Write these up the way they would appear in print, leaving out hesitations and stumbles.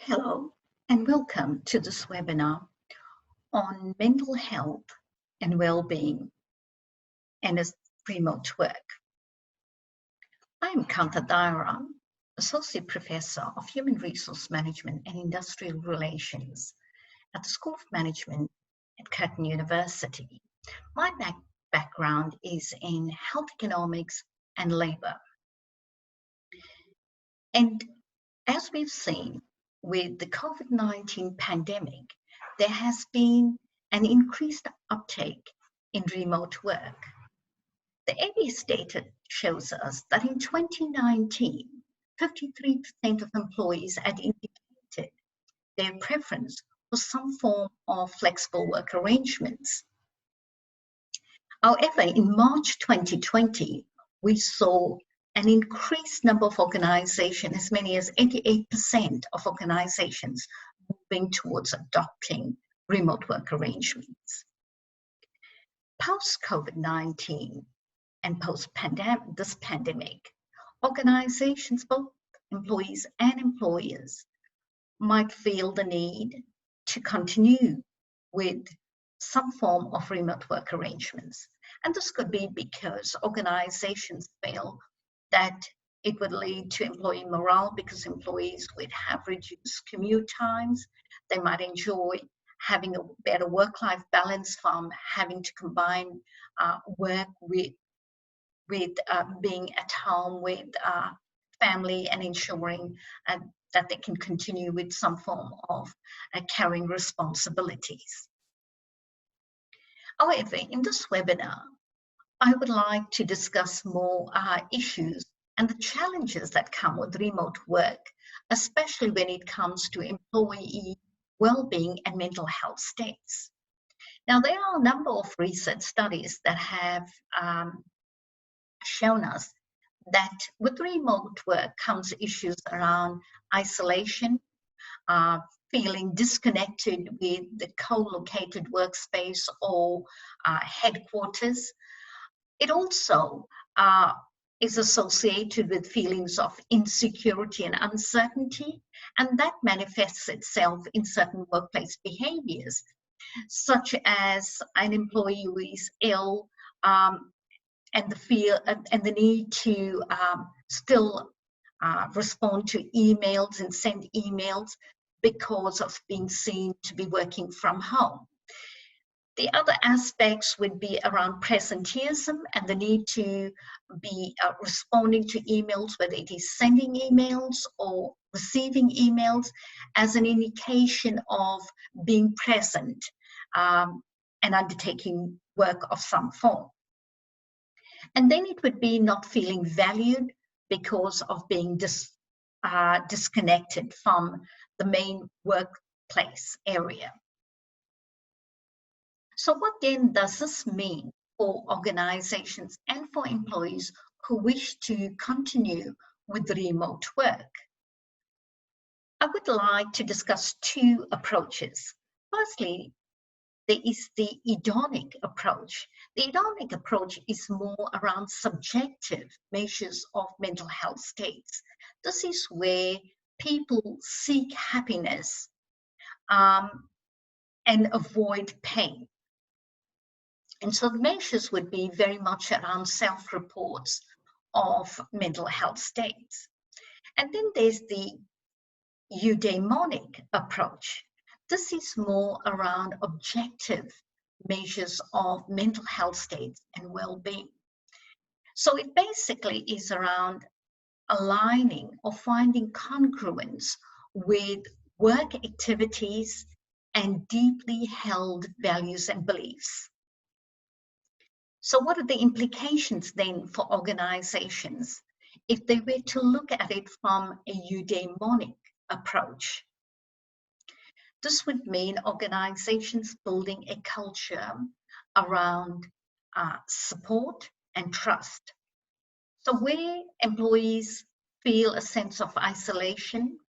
Hello and welcome to this webinar on mental health and well-being and remote work. I'm Kanta Daira, Associate Professor of Human Resource Management and Industrial Relations at the School of Management at Curtin University. My background is in health economics and labour. And as we've seen with the COVID-19 pandemic, there has been an increased uptake in remote work. The ABS data shows us that in 2019, 53% of employees had indicated their preference for some form of flexible work arrangements. However, in March 2020, we saw an increased number of organizations, as many as 88% of organizations, moving towards adopting remote work arrangements. Post-COVID-19 and this pandemic, organizations, both employees and employers, might feel the need to continue with some form of remote work arrangements. And this could be because organizations feel that it would lead to employee morale because employees would have reduced commute times. They might enjoy having a better work-life balance from having to combine work with being at home with family and ensuring that they can continue with some form of carrying responsibilities. However, in this webinar, I would like to discuss more issues and the challenges that come with remote work, especially when it comes to employee well-being and mental health states. Now, there are a number of research studies that have shown us that with remote work comes issues around isolation, feeling disconnected with the co-located workspace or headquarters. It also is associated with feelings of insecurity and uncertainty, and that manifests itself in certain workplace behaviors, such as an employee who is ill and the fear and the need to still respond to emails and send emails because of being seen to be working from home. The other aspects would be around presenteeism and the need to be responding to emails, whether it is sending emails or receiving emails, as an indication of being present and undertaking work of some form. And then it would be not feeling valued because of being disconnected from the main workplace area. So what then does this mean for organizations and for employees who wish to continue with remote work? I would like to discuss two approaches. Firstly, there is the hedonic approach. The hedonic approach is more around subjective measures of mental health states. This is where people seek happiness and avoid pain. And so the measures would be very much around self-reports of mental health states. And then there's the eudaimonic approach. This is more around objective measures of mental health states and well-being. So it basically is around aligning or finding congruence with work activities and deeply held values and beliefs. So what are the implications then for organizations if they were to look at it from a eudaimonic approach? This would mean organizations building a culture around support and trust. So where employees feel a sense of isolation,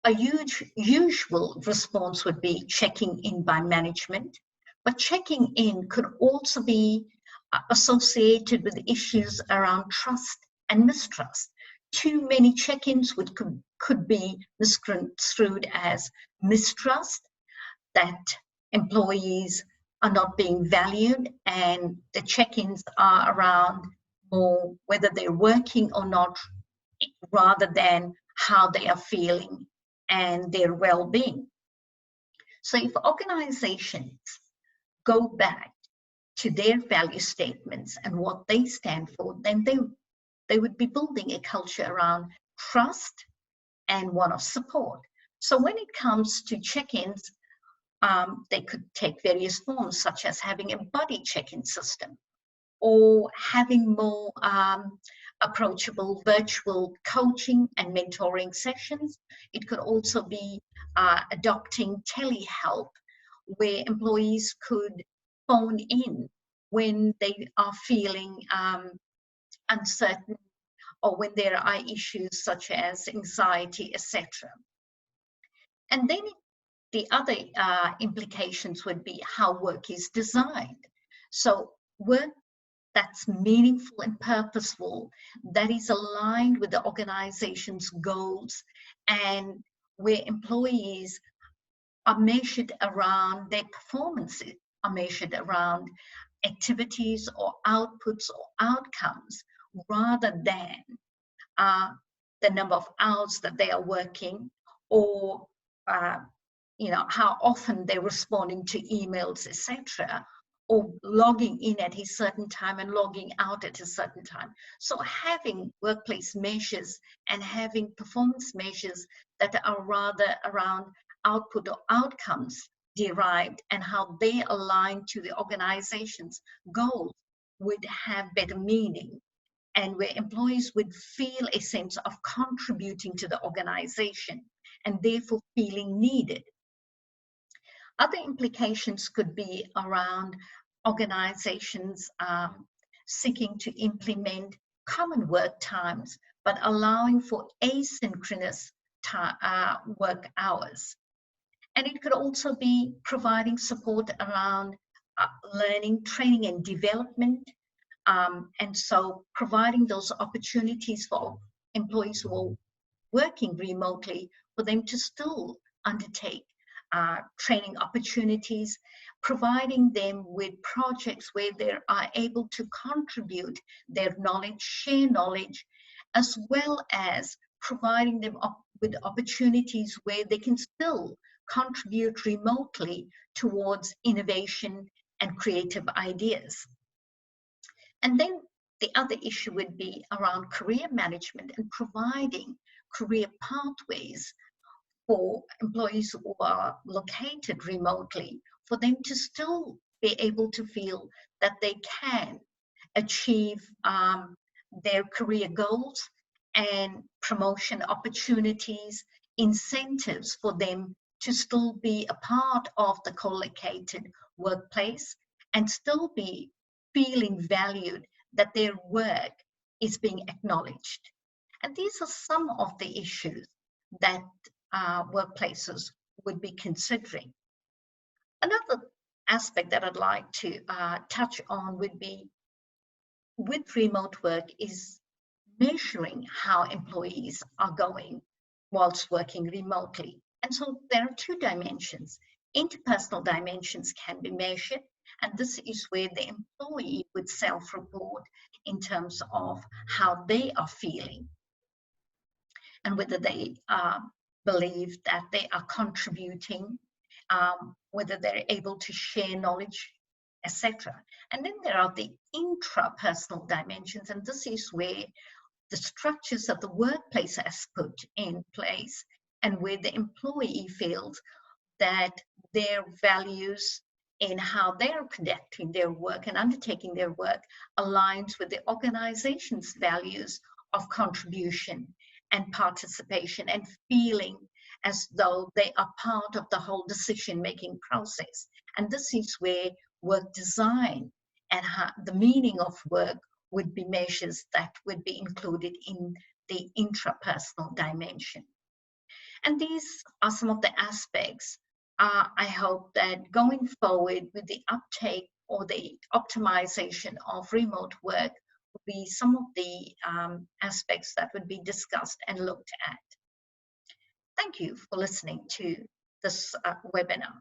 a usual response would be checking in by management, but checking in could also be associated with issues around trust and mistrust. Too many check-ins could be misconstrued as mistrust, that employees are not being valued, and the check-ins are around more whether they're working or not, rather than how they are feeling and their well-being. So if organizations go back to their value statements and what they stand for, then they would be building a culture around trust and one of support. So when it comes to check-ins, they could take various forms, such as having a buddy check-in system, or having more approachable virtual coaching and mentoring sessions. It could also be adopting telehelp, where employees could phone in when they are feeling uncertain, or when there are issues such as anxiety, etc. And then the other implications would be how work is designed. So work that's meaningful and purposeful, that is aligned with the organization's goals, and where employees are measured around their performances, are measured around activities or outputs or outcomes, rather than the number of hours that they are working, or how often they're responding to emails, etc., or logging in at a certain time and logging out at a certain time. So having workplace measures and having performance measures that are rather around output or outcomes derived and how they align to the organization's goals would have better meaning, and where employees would feel a sense of contributing to the organization and therefore feeling needed. Other implications could be around organizations seeking to implement common work times, but allowing for asynchronous work hours. And it could also be providing support around learning, training, and development. And so providing those opportunities for employees who are working remotely, for them to still undertake training opportunities, providing them with projects where they are able to contribute their knowledge, share knowledge, as well as providing them with opportunities where they can still contribute remotely towards innovation and creative ideas. And then the other issue would be around career management and providing career pathways for employees who are located remotely, for them to still be able to feel that they can achieve their career goals, and promotion opportunities, incentives for them to still be a part of the co-located workplace and still be feeling valued, that their work is being acknowledged. And these are some of the issues that workplaces would be considering. Another aspect that I'd like to touch on would be, with remote work, is measuring how employees are going whilst working remotely. And so there are two dimensions. Interpersonal dimensions can be measured, and this is where the employee would self-report in terms of how they are feeling and whether they believe that they are contributing, whether they're able to share knowledge, etc. And then there are the intrapersonal dimensions, and this is where the structures of the workplace has put in place, and where the employee feels that their values in how they're conducting their work and undertaking their work aligns with the organization's values of contribution and participation, and feeling as though they are part of the whole decision-making process. And this is where work design and how the meaning of work would be measures that would be included in the intrapersonal dimension. And these are some of the aspects. I hope that going forward with the uptake or the optimization of remote work, would be some of the aspects that would be discussed and looked at. Thank you for listening to this webinar.